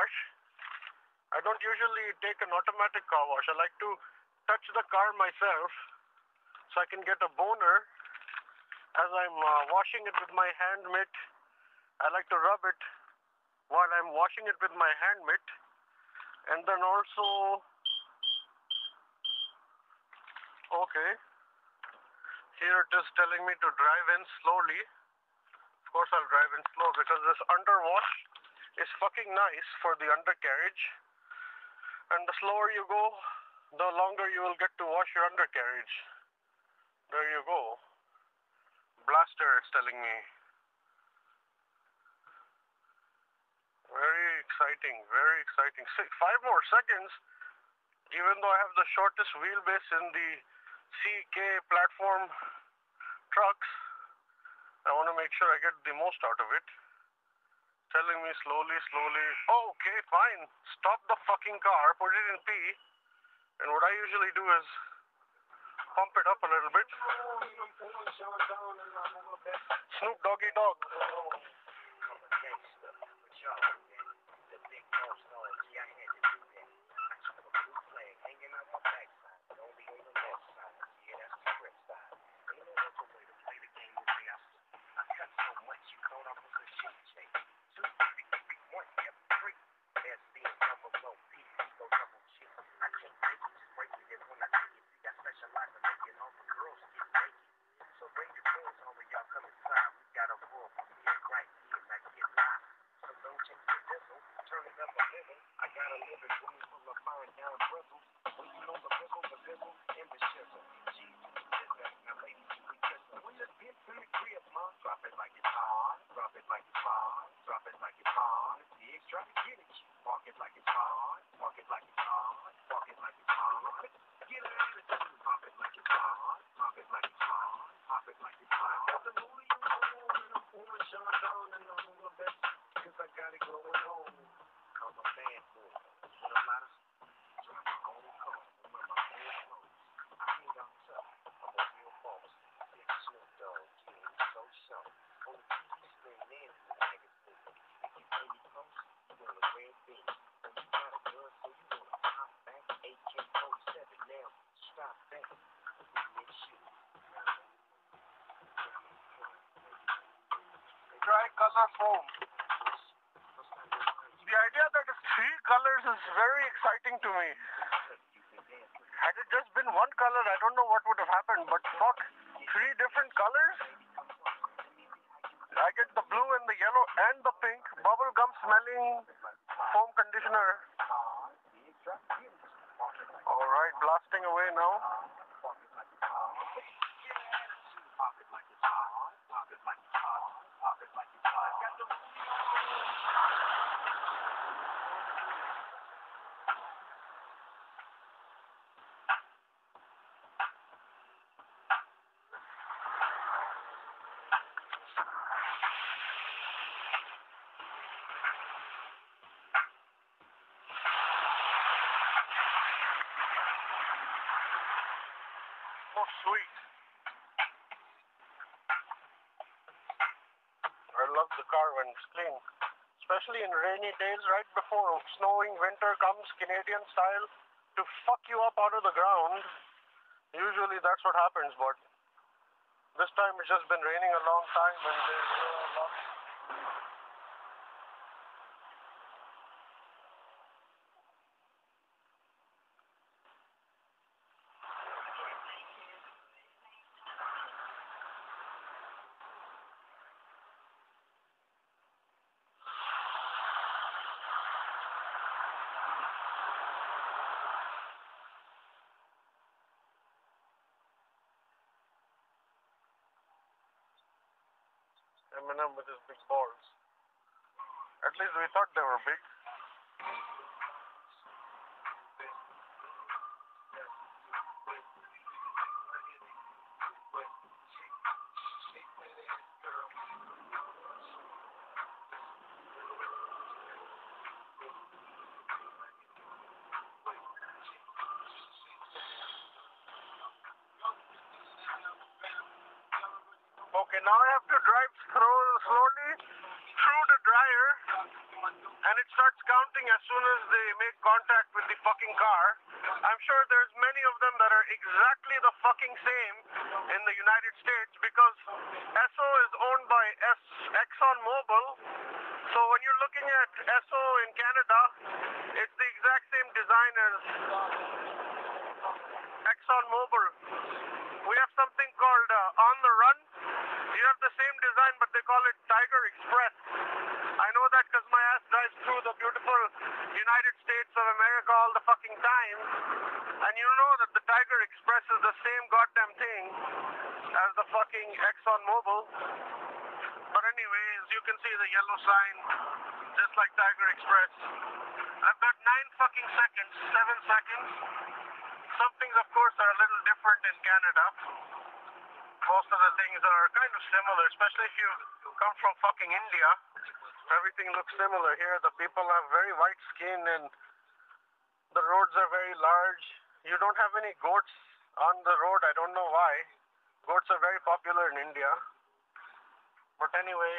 wash. I don't usually take an automatic car wash. I like to touch the car myself so I can get a boner as I'm washing it with my hand mitt. I like to rub it while I'm washing it with my hand mitt, and then also, okay, here it is telling me to drive in slowly. Of course I'll drive in slow because this underwash is fucking nice for the undercarriage, and the slower you go, the longer you will get to wash your undercarriage. There you go. Blaster, it's telling me. Very exciting, very exciting. 5 more seconds, even though I have the shortest wheelbase in the CK platform trucks, I want to make sure I get the most out of it. Telling me slowly, slowly. Oh, okay, fine. Stop the fucking car, put it in P, and what I usually do is pump it up a little bit. Snoop Doggy Dog. Color foam. The idea that it's 3 colors is very exciting to me. Had it just been 1 color, I don't know what would have happened, but fuck, 3 different colors? I get the blue and the yellow and the pink, bubble gum smelling foam conditioner. Alright, blasting away now. Oh, sweet. I love the car when it's clean. Especially in rainy days, right before snowing winter comes, Canadian style, to fuck you up out of the ground. Usually that's what happens, but this time it's just been raining a long time and there's no luck. Eminem with his big balls. At least we thought they were big. Okay, now I have to drive slowly through the dryer and it starts counting as soon as they make contact with the fucking car. I'm sure there's many of them that are exactly the fucking same in the United States because Esso is owned by ExxonMobil. So when you're looking at Esso in Canada, it's the exact same design as ExxonMobil. We have something called On the Run. You have the same design, but they call it Tiger Express. I know that because my ass drives through the beautiful United States of America all the fucking time. And you know that the Tiger Express is the same goddamn thing as the fucking ExxonMobil. But anyways, you can see the yellow sign, just like Tiger Express. I've got 9 fucking seconds, 7 seconds. Some things, of course, are a little different in Canada. Most of the things are kind of similar, especially if you come from fucking India. Everything looks similar here. The people have very white skin and the roads are very large. You don't have any goats on the road. I don't know why. Goats are very popular in India. But anyway,